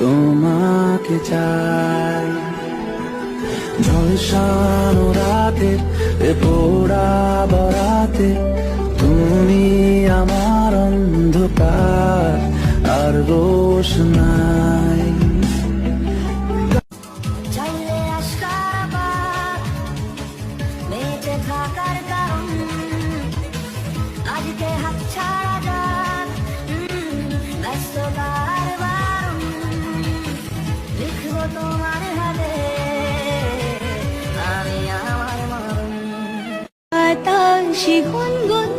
তোমাকে চাই। ঝলসানো রাতের পোড়া বরাতে তুমি আমার অন্ধকার আর রোশনাই। চাইলে আশকারাবাদ বেঁচে থাকার কারণ আজকে হাত ছাড়া যাক ব্যস্ততার বারণ লিখবো তোমার হাতে আমি আমার মরণ বাতাসে গুনগুন